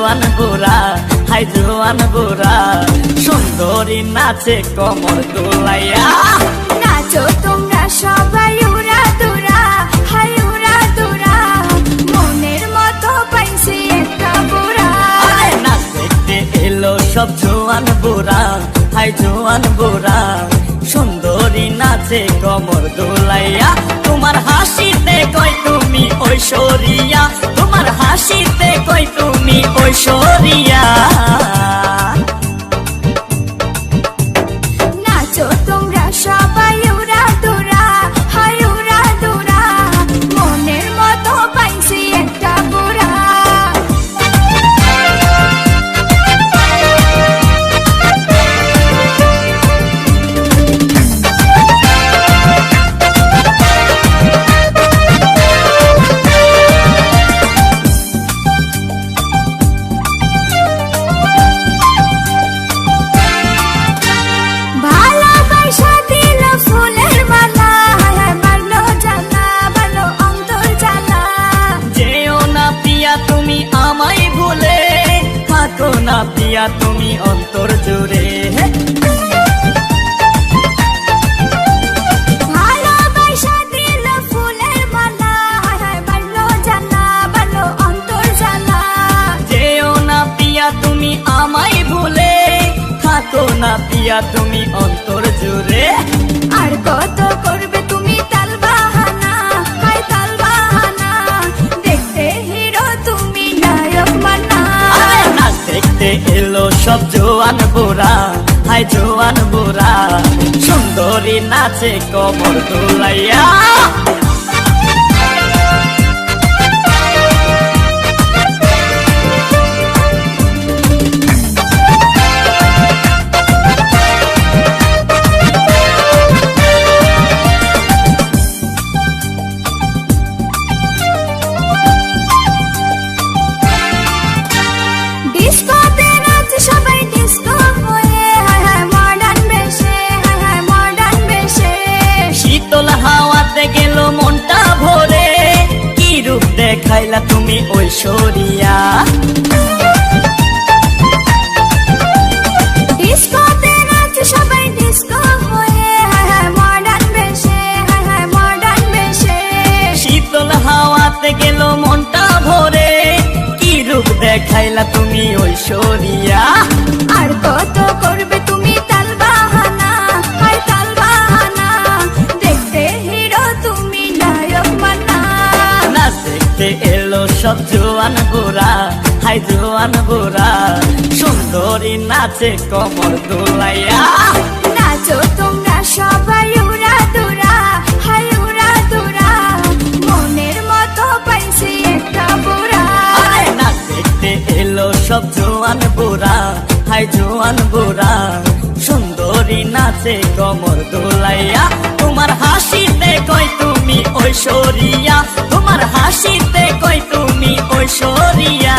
জোয়ান বুড়া, হাই জোয়ান বুড়া, সুন্দরী নাচে কমর দোলাইয়া। নাচো তোমরা সবাই উড়া দুরা, হাই উড়া দুরা, মনের মতো পাইছি একটা বুড়া। নাচ দেখতে এলো সব জোয়ান বুড়া, হাই জোয়ান বুড়া, সুন্দরী নাচে কমর দোলাইয়া। তোমার হাসিতে কই তুমি ঐশ্বরিয়া, তোমার হাসিতে কই তুমি ঐশ্বরিয়া। নাচো তোমরা সবাই উড়া দুরা, হাই উড়া দুরা, মনের মতো পাইছি একটা বুড়া। ভালোবাসা দিল ফুলের মালা, হায় মারলো জ্বালা, ভালো অন্তর জ্বালা। যেও না পিয়া তুমি আমায় ভুলে, থাকো না পিয়া তুমি অন্তর জুড়ে। ভালোবাসা দিল ফুলের মালা, হায় মারলো জ্বালা, ভালো অন্তর জ্বালা। যেও না পিয়া তুমি আমায় ভুলে, থাকো না পিয়া তুমি অন্তর জুড়ে। আর কত করবে তুমি তাল বাহানা, হায় তাল বাহানা, দেখতে হিরো তুমি নায়ক মানা। নাচ দেখতে এলো সব জোয়ান বুড়া, হাই জোয়ান বুড়া, সুন্দরী নাচে কমর দোলাইয়া। ডিস্কোতে নাচ সবাই ডিস্কো হয়ে, হায় হায় মডার্ন বেশে, হায় হায় মডার্ন বেশে। শীতল হাওয়াতে গেল মনটা ভরে, কি রূপ দেখাইলা তুমি ঐশ্বরিয়া। ডিস্কোতে নাচ সবাই ডিস্কো হয়ে, হায় হায় মডার্ন বেশে, হায় হায় মডার্ন বেশে। শীতল হাওয়াতে গেল মনটা ভরে, কি রূপ দেখাইলা তুমি ঐশ্বরিয়া। আর কত করবে তুমি তাল বাহানা, হায় তাল বাহানা, দেখতে হিরো তুমি নায়ক মানা। নাচ দেখতে এলো সব জোয়ান বুড়া, হাই জোয়ান বুড়া, সুন্দরী নাচে কমর দোলাইয়া। নাচো তোমরা সবাই উড়া দুরা, হাই উড়া দুরা, মনের মতো পাইছি একটা বুড়া। নাচ দেখতে এলো সব জোয়ান বুড়া, হাই জোয়ান বুড়া, সুন্দরী নাচে কমর দোলাইয়া। তোমার হাসিতে কই তুমি ঐশ্বরিয়া, তোমার হাসিতে কই তুমি ঐশ্বরিয়া।